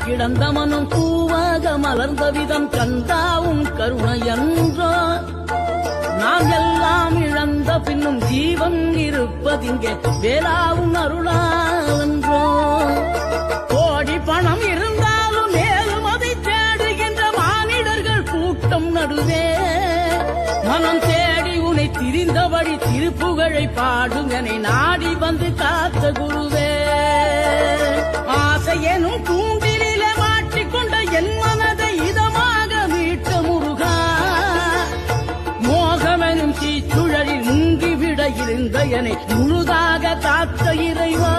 கிடந்த மனம் பூவாக மலர்ந்த விதம் கந்தாவும் கருணை என்றோ நாம் எல்லாம் இழந்த பின்னும் ஜீவன் இருப்பதிங்கே வேளாவும் அருளாவென்றோ கோடி பணம் இருந்தாலும் மேலும் அதை தேடுகின்ற மானிடர்கள் கூட்டம் நடுவே மனம் தேடி உனை திரிந்தபடி திருப்புகழை பாடும் என நாடி வந்து காத்த குருவே ஆசையெனும் கூண்டிலே மாட்டிக்கொண்ட என் மனதை இதமாக மீட்ட முருகா மோகமெனும் தீச்சுழலில் முங்கிவிட இருந்த என்னை முழுதாக காத்த இறைவா